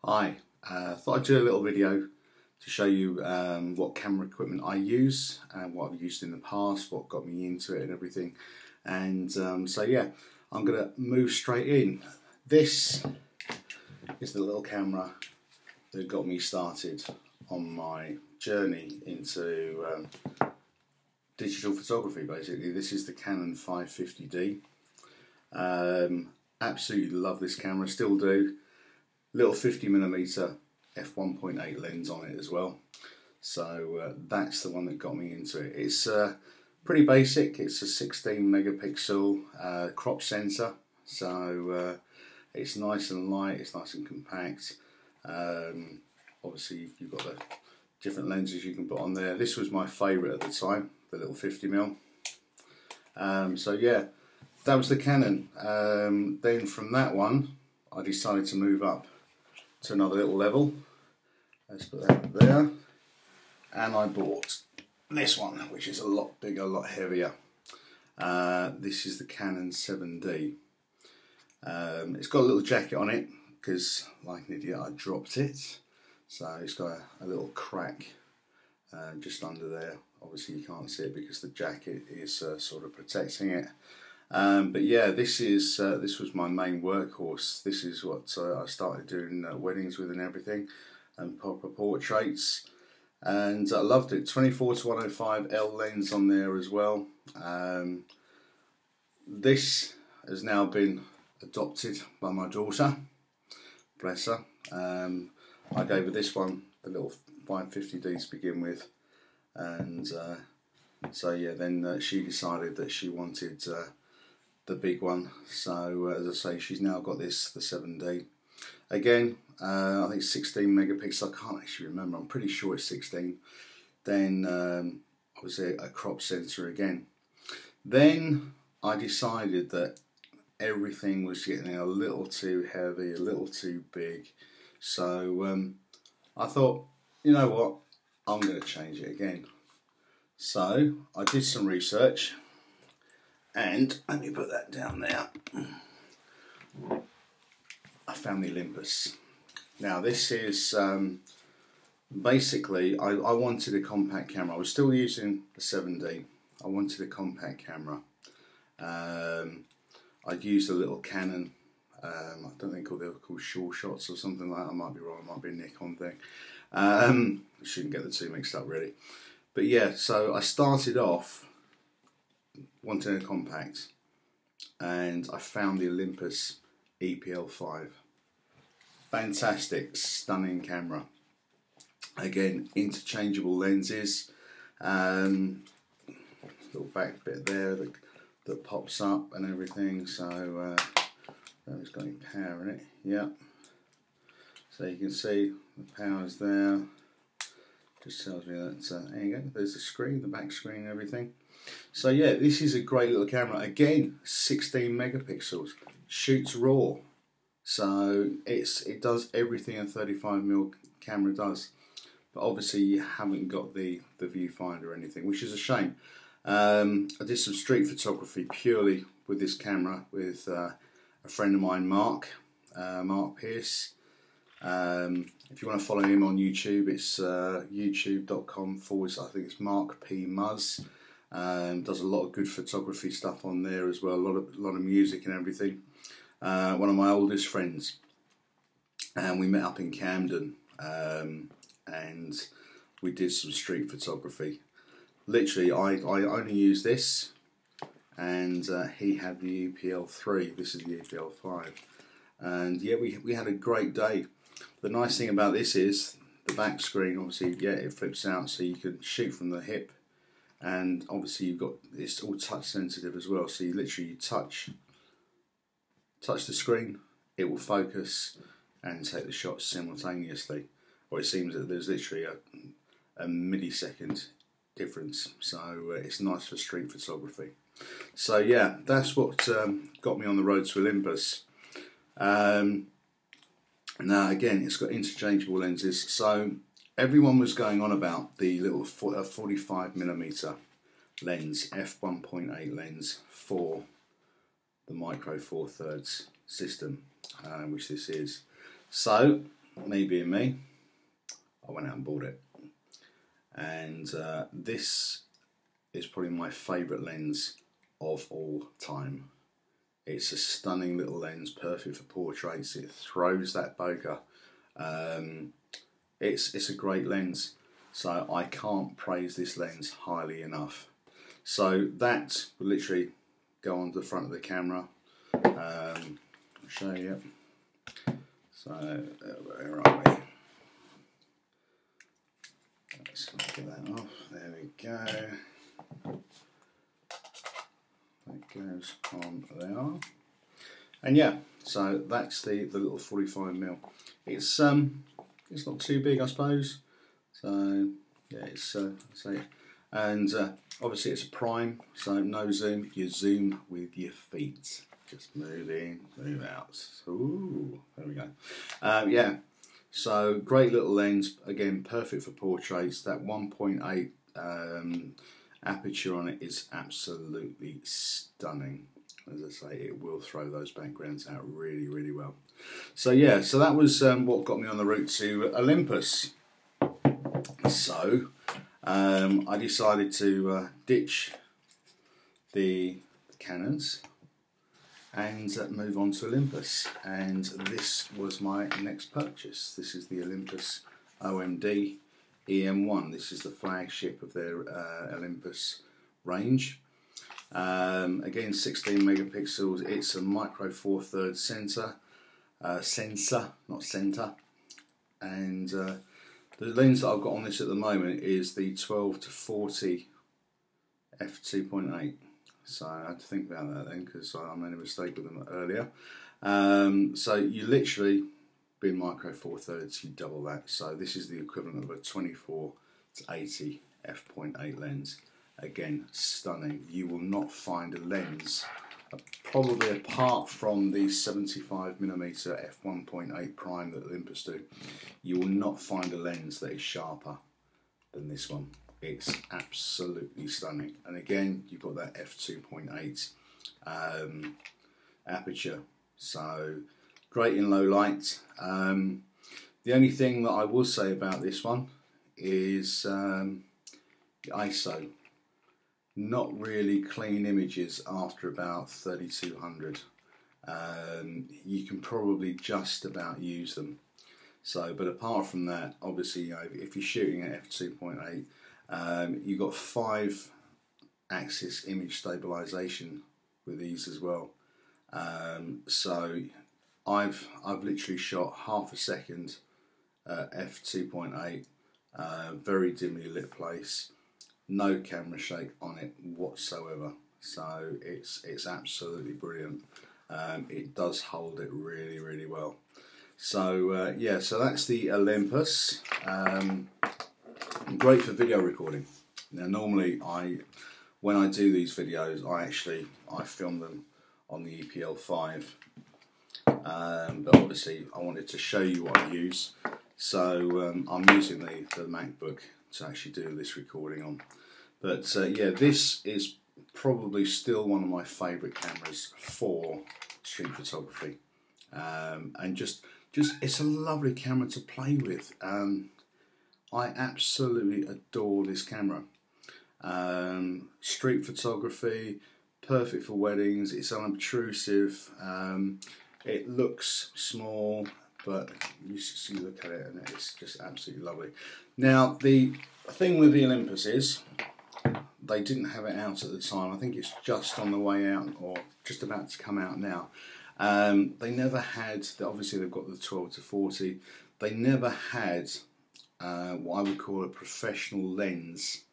Hi, thought I'd do a little video to show you what camera equipment I use and what I've used in the past, what got me into it and everything. And so yeah, I'm going to move straight in. This is the little camera that got me started on my journey into digital photography basically. This is the Canon 550D. Absolutely love this camera, still do. Little 50mm f1.8 lens on it as well, so that's the one that got me into it. It's pretty basic. It's a 16 megapixel crop sensor, so it's nice and light, it's nice and compact. Obviously you've got the different lenses you can put on there. This was my favourite at the time, the little 50mm. So yeah, that was the Canon. Then from that one I decided to move up to another little level. Let's put that there. And I bought this one, which is a lot bigger, a lot heavier. This is the Canon 7D. It's got a little jacket on it because, like an idiot, I dropped it. So it's got a little crack just under there. Obviously you can't see it because the jacket is sort of protecting it. But yeah, this was my main workhorse. This is what I started doing weddings with and everything, and proper portraits, and I loved it. 24-105 L lens on there as well. This has now been adopted by my daughter, bless her. I gave her this one, the little 550D to begin with, and so yeah, then she decided that she wanted the big one, so as I say, she's now got this, the 7D. Again, I think 16 megapixels, I can't actually remember, I'm pretty sure it's 16. Then obviously a crop sensor again. Then I decided that everything was getting a little too heavy, a little too big, so I thought, you know what, I'm going to change it again. So I did some research. And let me put that down there. I found the Olympus. Now this is basically, I wanted a compact camera. I was still using the 7D. I wanted a compact camera. I'd used a little Canon, I don't think they were called Sure Shots or something like that. I might be wrong, it might be a Nikon thing. I shouldn't get the two mixed up really. But yeah, so I started off wanting a compact, and I found the Olympus EPL5. Fantastic, stunning camera. Again, interchangeable lenses, little back bit there that pops up and everything, so it's got any power in it. Yeah, so you can see the power's there. Just tells me that there you go, there's the screen, the back screen and everything. So yeah, this is a great little camera. Again, 16 megapixels, shoots RAW, so it does everything a 35mm camera does. But obviously you haven't got the viewfinder or anything, which is a shame. I did some street photography purely with this camera with a friend of mine, Mark Pierce. If you want to follow him on YouTube, it's youtube.com/ I think it's Mark P. Muzz. Does a lot of good photography stuff on there as well, a lot of music and everything. One of my oldest friends, and we met up in Camden, and we did some street photography. Literally, I only used this, and he had the EPL3. This is the EPL5, and yeah, we had a great day. The nice thing about this is the back screen. Obviously, yeah, it flips out, so you can shoot from the hip. And obviously you've got, it's all touch sensitive as well, so you literally touch the screen, it will focus and take the shots simultaneously. Or it seems that there's literally a millisecond difference, so it's nice for street photography. So yeah, that's what got me on the road to Olympus. Now again, it's got interchangeable lenses, so everyone was going on about the little 45mm lens, f1.8 lens for the micro 4/3 system, which this is. So me being me, I went out and bought it. And this is probably my favourite lens of all time. It's a stunning little lens, perfect for portraits. It throws that bokeh. It's a great lens. So I can't praise this lens highly enough. So that will literally go on the front of the camera. I'll show you. So where are we? Let's get that off. There we go. That goes on there. And yeah, so that's the little 45mm. It's not too big, I suppose. So yeah, it's so, and obviously it's a prime, so no zoom. You zoom with your feet. Just move in, move out. Ooh, there we go. Yeah, so great little lens. Again, perfect for portraits. That 1.8 aperture on it is absolutely stunning. As I say, it will throw those backgrounds out really, really well. So yeah, so that was what got me on the route to Olympus. So I decided to ditch the Canons and move on to Olympus, and this was my next purchase. This is the Olympus OMD E-M1. This is the flagship of their Olympus range. Again, 16 megapixels. It's a micro four thirds sensor, not center, and the lens that I've got on this at the moment is the 12 to 40 f2.8. So I had to think about that then, because I made a mistake with them earlier. So you literally, being micro four thirds, you double that. So this is the equivalent of a 24 to 80 f.8 lens. Again, stunning. You will not find a lens, probably apart from the 75mm f1.8 prime that Olympus do, you will not find a lens that is sharper than this one. It's absolutely stunning. And again, you've got that f2.8 aperture, so great in low light. The only thing that I will say about this one is the ISO. Not really clean images after about 3200. You can probably just about use them. So, but apart from that, obviously, you know, if you're shooting at f2.8, you've got 5-axis image stabilization with these as well. So I've literally shot half a second at f2.8, very dimly lit place. No camera shake on it whatsoever, so it's absolutely brilliant. It does hold it really, really well. So yeah, so that's the Olympus. Great for video recording. Now normally when I do these videos, I film them on the EPL5, but obviously I wanted to show you what I use, so I'm using the MacBook to actually do this recording on. But yeah, this is probably still one of my favourite cameras for street photography, and just it's a lovely camera to play with. I absolutely adore this camera. Street photography, perfect for weddings. It's unobtrusive. It looks small, but you look at it and it's just absolutely lovely. Now the thing with the Olympus is they didn't have it out at the time. I think it's just on the way out or just about to come out now. They never had, obviously they've got the 12 to 40, they never had what I would call a professional lens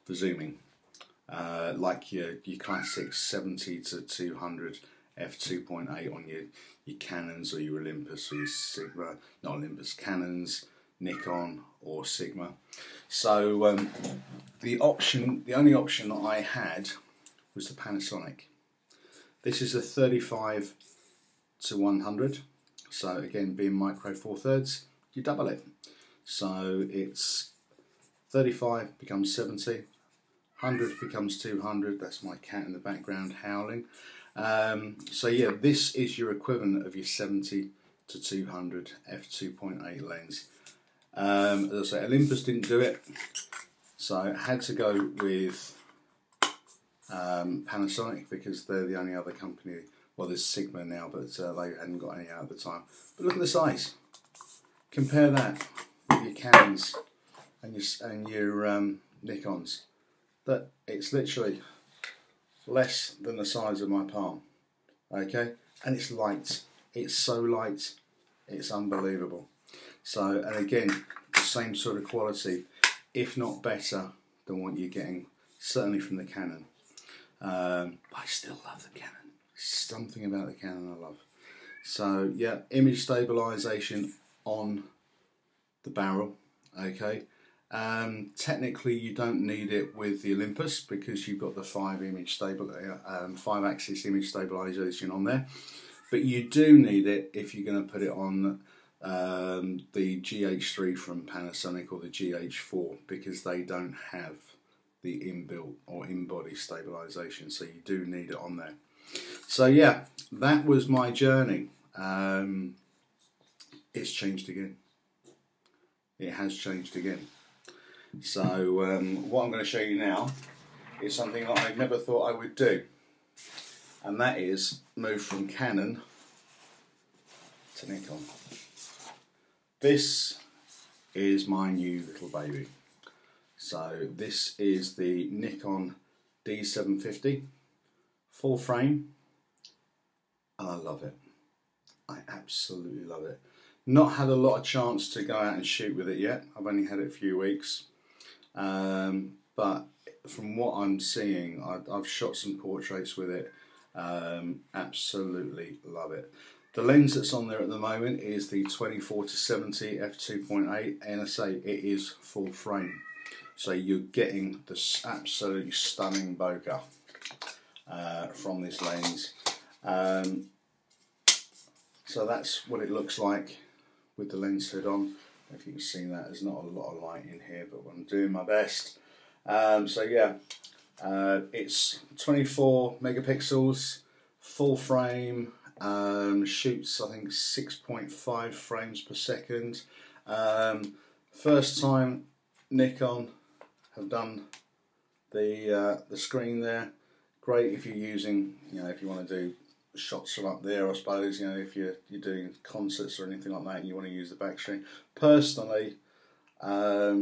for zooming, like your classic 70 to 200 f2.8 on your Canons or your Olympus or your Sigma, not Olympus, Canons, Nikon or Sigma. So the only option that I had was the Panasonic. This is a 35 to 100, so again being micro four thirds, you double it. So it's 35 becomes 70, 100 becomes 200. That's my cat in the background howling. So yeah, this is your equivalent of your 70 to 200 f2.8 lens. As I say, Olympus didn't do it, so I had to go with Panasonic because they're the only other company. Well, there's Sigma now, but they hadn't got any out at the time. But look at the size. Compare that with your Canons and your Nikons. That it's literally less than the size of my palm. Okay, and it's light. It's so light, it's unbelievable. So, and again, the same sort of quality, if not better than what you're getting, certainly from the Canon. But I still love the Canon. Something about the Canon I love. So yeah, image stabilization on the barrel. Okay. Technically, you don't need it with the Olympus because you've got the 5-axis image stabilization on there. But you do need it if you're going to put it on the GH3 from Panasonic or the GH4 because they don't have the inbuilt or in-body stabilization. So you do need it on there. So yeah, that was my journey. It's changed again. It has changed again. So what I'm going to show you now is something that I never thought I would do, and that is move from Canon to Nikon. This is my new little baby. So this is the Nikon D750 full frame, and I love it. I absolutely love it. Not had a lot of chance to go out and shoot with it yet. I've only had it a few weeks. But from what I'm seeing, I've shot some portraits with it. Absolutely love it. The lens that's on there at the moment is the 24-70 f2.8, and I say it is full frame. So you're getting this absolutely stunning bokeh from this lens. So that's what it looks like with the lens hood on. If you can see that, there's not a lot of light in here, but I'm doing my best. So yeah, it's 24 megapixels, full frame, shoots I think 6.5 frames per second. First time Nikon have done the screen there. Great if you're using, if you want to do shots from up there, I suppose, if you're doing concerts or anything like that and you want to use the back screen. Personally, I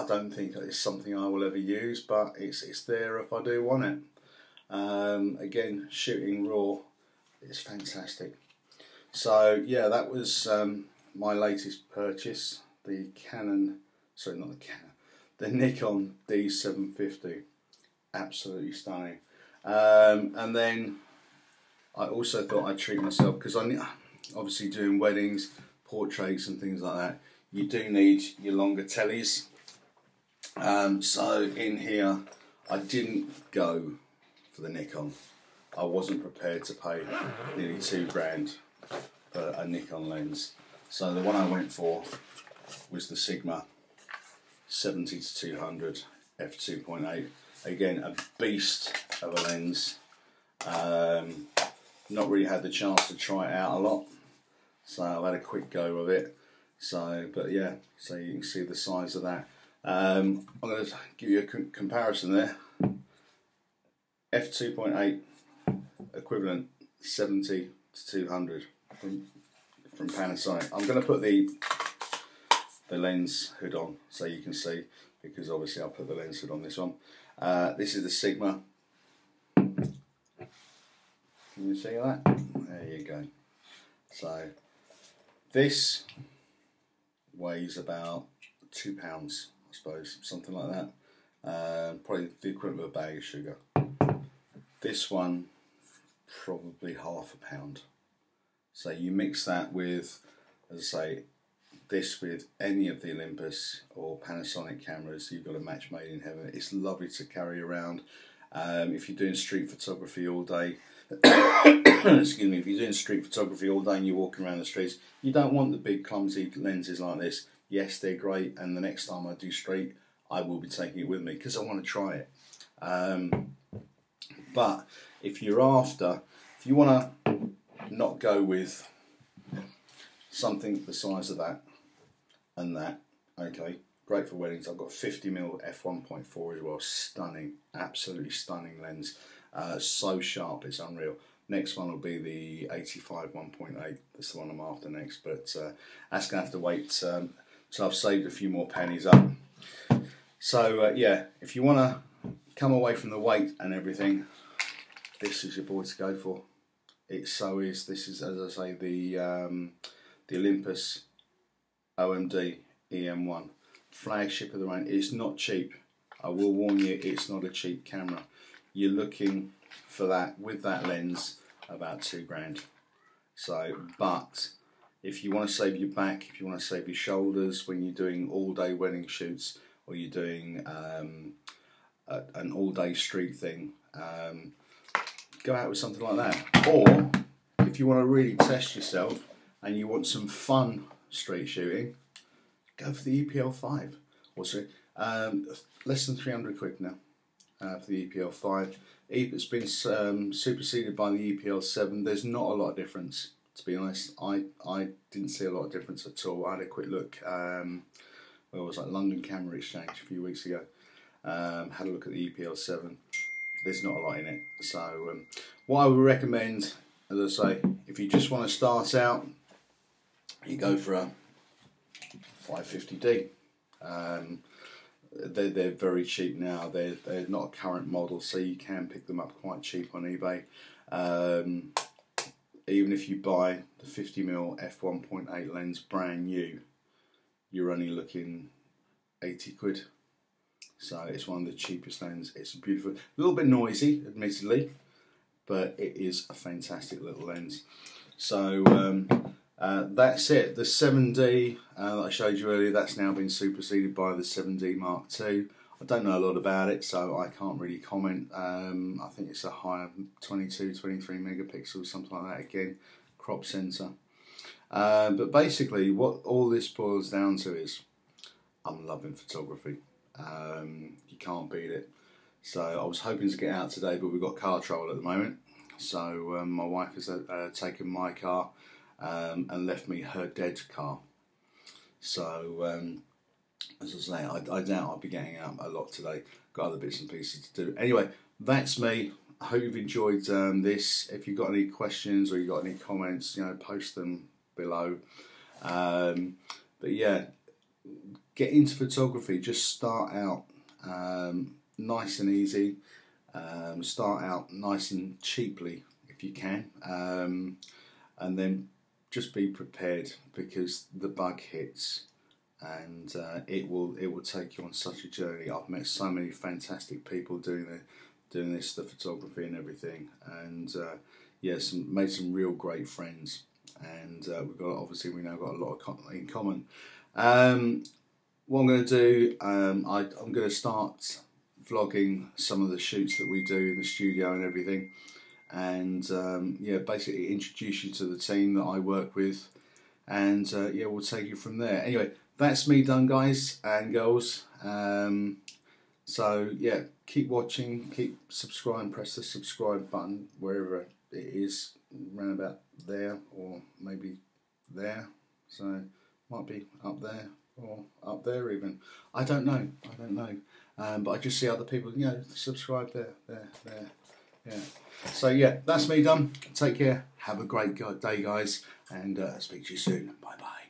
don't think it's something I will ever use, but it's there if I do want it. Again, shooting raw is fantastic. So yeah, that was my latest purchase, the Nikon D750. Absolutely stunning. And then I also thought I'd treat myself, because I'm obviously doing weddings, portraits and things like that. You do need your longer tellies. So in here, I didn't go for the Nikon. I wasn't prepared to pay nearly £2 for a Nikon lens. So the one I went for was the Sigma 70-200 f2.8. Again, a beast of a lens. Not really had the chance to try it out a lot, so I've had a quick go of it. So, but yeah, so you can see the size of that. I'm going to give you a comparison there. f2.8 equivalent 70-200 from Panasonic. I'm going to put the lens hood on so you can see, because obviously I'll put the lens hood on this one. This is the Sigma. Can you see that? There you go. So this weighs about £2, I suppose, something like that. Probably the equivalent of a bag of sugar. This one, probably £1/2. So you mix that with, as I say, this with any of the Olympus or Panasonic cameras, you've got a match made in heaven. It's lovely to carry around. If you're doing street photography all day, excuse me, if you're doing street photography all day and you're walking around the streets, you don't want the big clumsy lenses like this. Yes, they're great, and the next time I do street, I will be taking it with me because I want to try it. But if you want to not go with something the size of that and that. Okay, great for weddings. I've got 50mm f1.4 as well. Stunning, absolutely stunning lens. So sharp, it's unreal. Next one will be the 85 1.8. That's the one I'm after next, but that's gonna have to wait till I've saved a few more pennies up. So yeah, if you wanna come away from the weight and everything, this is your boy to go for. It so is. This is, as I say, the Olympus OMD E-M1, flagship of the range. It's not cheap. I will warn you, it's not a cheap camera. You're looking for that with that lens about £2 grand. So, but if you want to save your back, if you want to save your shoulders when you're doing all-day wedding shoots, or you're doing an all-day street thing, go out with something like that. Or if you want to really test yourself and you want some fun street shooting, go for the EPL5. Also, less than 300 quid now for the EPL5. It's been superseded by the EPL7. There's not a lot of difference, to be honest. I didn't see a lot of difference at all. I had a quick look. Where was that? London Camera Exchange a few weeks ago. Had a look at the EPL7. There's not a lot in it. So what I would recommend, as I say, if you just want to start out, you go for a 550D. They're very cheap now. They're not a current model, so you can pick them up quite cheap on eBay. Even if you buy the 50mm f1.8 lens brand new, you're only looking 80 quid. So it's one of the cheapest lenses. It's beautiful, a little bit noisy, admittedly, but it is a fantastic little lens. So that's it. The 7D that I showed you earlier, that's now been superseded by the 7D Mark II. I don't know a lot about it, so I can't really comment. I think it's a higher 22, 23 megapixels, something like that. Again, crop sensor. But basically, what all this boils down to is, I'm loving photography. You can't beat it. So I was hoping to get out today, but we've got car trouble at the moment. So my wife has taken my car and left me her dead car. So as I say, I doubt I'll be getting out a lot today. Got other bits and pieces to do. Anyway, that's me. I hope you've enjoyed this. If you've got any questions or you've got any comments, you know, post them below. But yeah, get into photography. Just start out nice and easy. Start out nice and cheaply if you can, and then just be prepared, because the bug hits, and it will take you on such a journey. I've met so many fantastic people doing this, the photography and everything, and yeah, made some real great friends, and we now got a lot in common. What I'm going to do, I'm going to start vlogging some of the shoots that we do in the studio and everything, and yeah, basically introduce you to the team that I work with, and yeah, we'll take you from there. Anyway, that's me done, guys and girls. So yeah, keep watching, keep subscribing, press the subscribe button wherever it is, around about there or maybe there, so might be up there or up there even. I don't know. But I just see other people, you know, subscribe there. Yeah. So yeah, that's me done. Take care. Have a great day, guys, and speak to you soon. Bye bye.